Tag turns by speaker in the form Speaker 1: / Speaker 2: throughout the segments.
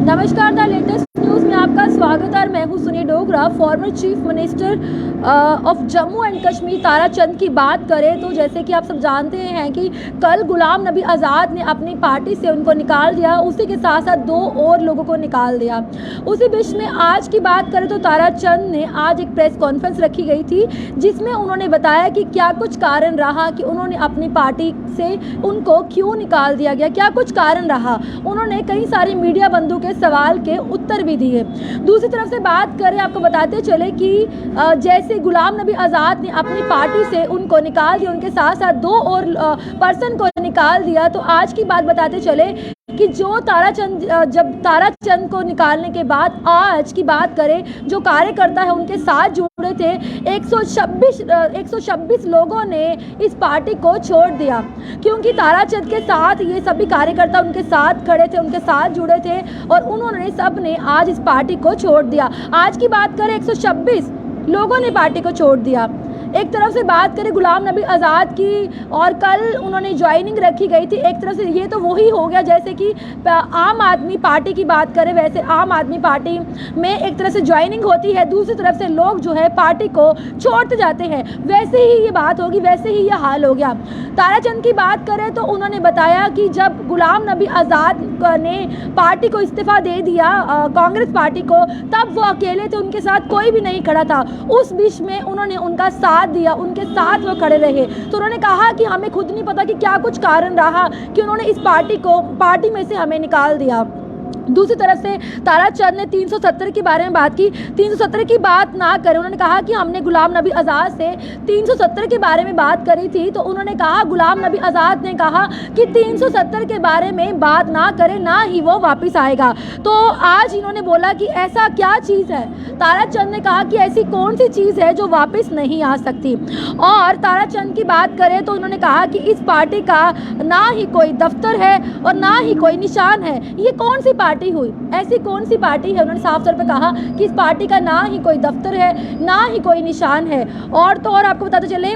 Speaker 1: नमस्कार, the latest news में आपका स्वागत है। मैं हूं सुनी Dogra. Former chief minister of Jammu and Kashmir Tarachand की बात करें तो जैसे कि आप सब जानते हैं कि कल गुलाम नबी आज़ाद ने अपनी पार्टी से उनको निकाल दिया, उसी के साथ साथ 2 और लोगों को निकाल दिया। उसी बीच में आज की बात करें तो ताराचंद ने आज एक प्रेस कॉन्फ्रेंस रखी गई थी, जिसमें उन्होंने बताया कि क्या कुछ कारण रहा कि उन्होंने अपनी पार्टी से उनको क्यों निकाल दिया गया, क्या कुछ कारण रहा। उन्होंने कई सारी मीडिया बंधु के सवाल के उत्तर भी दिए। दूसरी तरफ से बात करें, आपको बताते चले कि जैसे गुलाम नबी आज़ाद ने अपनी पार्टी से उनको निकाल दिया, उनके साथ साथ 2 और पर्सन को निकाल दिया, तो आज की बात बताते चले कि जो जब ताराचंद को निकालने के बाद आज की बात करें, जो कार्यकर्ता है उनके साथ जुड़े थे 126 लोगों ने इस पार्टी को छोड़ दिया, क्योंकि ताराचंद के साथ ये सभी कार्यकर्ता उनके साथ खड़े थे, उनके साथ जुड़े थे और उन्होंने सब ने आज इस पार्टी को छोड़ दिया। आज की बात करें 126 लोगों ने पार्टी को छोड़ दिया। एक तरफ से बात करें गुलाम नबी आज़ाद की, और कल उन्होंने ज्वाइनिंग रखी गई थी। एक तरफ से ये तो वही हो गया जैसे कि आम आदमी पार्टी की बात करें, वैसे आम आदमी पार्टी में एक तरफ से ज्वाइनिंग होती है, दूसरी तरफ से लोग जो है पार्टी को छोड़ते जाते हैं, वैसे ही ये बात होगी, वैसे ही ये हाल हो गया। ताराचंद की बात करें तो उन्होंने बताया कि जब गुलाम नबी आज़ाद ने पार्टी को इस्तीफ़ा दे दिया, कांग्रेस पार्टी को, तब वो अकेले थे, उनके साथ कोई भी नहीं खड़ा था। उस बीच में उन्होंने उनका साथ दिया, उनके साथ वो खड़े रहे। तो उन्होंने कहा कि हमें खुद नहीं पता कि क्या कुछ कारण रहा कि उन्होंने इस पार्टी में से हमें निकाल दिया। दूसरी तरफ से ताराचंद ने 370 के बारे में बात की। 370 की बात ना करें, उन्होंने कहा कि हमने गुलाम नबी आज़ाद से 370 के बारे में बात करी थी, तो उन्होंने कहा, गुलाम नबी आज़ाद ने कहा कि 370 के बारे में बात ना करें, ना ही वो वापस आएगा। तो आज इन्होंने बोला कि ऐसा क्या चीज़ है। ताराचंद ने कहा कि ऐसी कौन सी चीज़ है जो वापस नहीं आ सकती। और ताराचंद की बात करें तो उन्होंने कहा कि इस पार्टी का ना ही कोई दफ्तर है और ना ही कोई निशान है। ये कौन सी पार्टी हुई, ऐसी कौन सी पार्टी है? उन्होंने साफ तौर पे कहा कि इस पार्टी का ना ही कोई दफ्तर है, ना ही कोई निशान है। और तो और आपको बताते चले,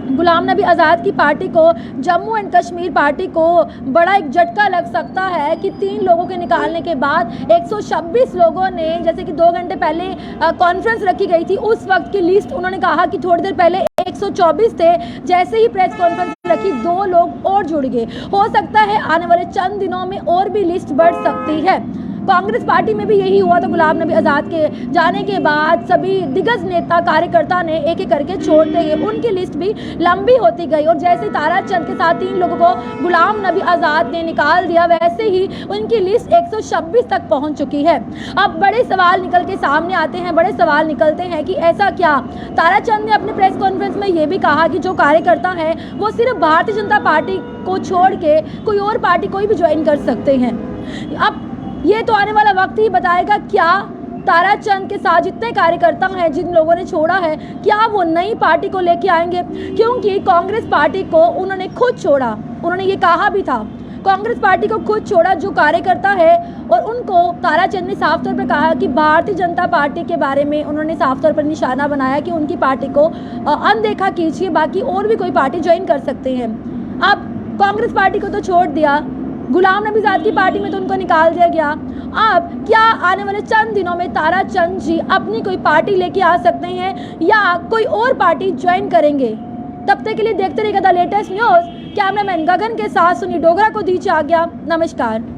Speaker 1: गुलाम नबी आज़ाद की पार्टी को, जम्मू एंड कश्मीर पार्टी को बड़ा एक झटका लग सकता है कि 3 लोगों के निकालने के बाद 126 लोगों ने, जैसे कि 2 घंटे पहले कॉन्फ्रेंस रखी गई थी, उस वक्त की लिस्ट उन्होंने कहा कि थोड़ी देर पहले 124 थे, जैसे ही प्रेस कॉन्फ्रेंस रखी 2 लोग और जुड़ गए। हो सकता है आने वाले चंद दिनों में और भी लिस्ट बढ़ सकती है। कांग्रेस पार्टी में भी यही हुआ था। गुलाम नबी आज़ाद के जाने के बाद सभी दिग्गज नेता कार्यकर्ता ने एक एक करके छोड़ते गए, उनकी लिस्ट भी लंबी होती गई। और जैसे ताराचंद के साथ 3 लोगों को गुलाम नबी आज़ाद ने निकाल दिया, वैसे ही उनकी लिस्ट 126 तक पहुंच चुकी है। अब बड़े सवाल निकल के सामने आते हैं, बड़े सवाल निकलते हैं कि ऐसा क्या। ताराचंद ने अपने प्रेस कॉन्फ्रेंस में ये भी कहा कि जो कार्यकर्ता हैं वो सिर्फ भारतीय जनता पार्टी को छोड़ के कोई और पार्टी कोई भी ज्वाइन कर सकते हैं। अब ये तो आने वाला वक्त ही बताएगा, क्या ताराचंद के साथ जितने कार्यकर्ता हैं, जिन लोगों ने छोड़ा है, क्या वो नई पार्टी को लेके आएंगे? क्योंकि कांग्रेस पार्टी को उन्होंने खुद छोड़ा, उन्होंने ये कहा भी था, कांग्रेस पार्टी को खुद छोड़ा जो कार्यकर्ता है, और उनको ताराचंद ने साफ तौर पर कहा कि भारतीय जनता पार्टी के बारे में उन्होंने साफ तौर पर निशाना बनाया कि उनकी पार्टी को अनदेखा कीजिए, बाकी और भी कोई पार्टी ज्वाइन कर सकते हैं। अब कांग्रेस पार्टी को तो छोड़ दिया, गुलाम नबी आज़ाद की पार्टी में तो उनको निकाल दिया गया। अब क्या आने वाले चंद दिनों में ताराचंद जी अपनी कोई पार्टी लेके आ सकते हैं या कोई और पार्टी ज्वाइन करेंगे? तब तक के लिए देखते रहिएगा द लेटेस्ट न्यूज़। कैमरामैन गगन के साथ सुनी डोगरा को दीजिए आज्ञा। नमस्कार।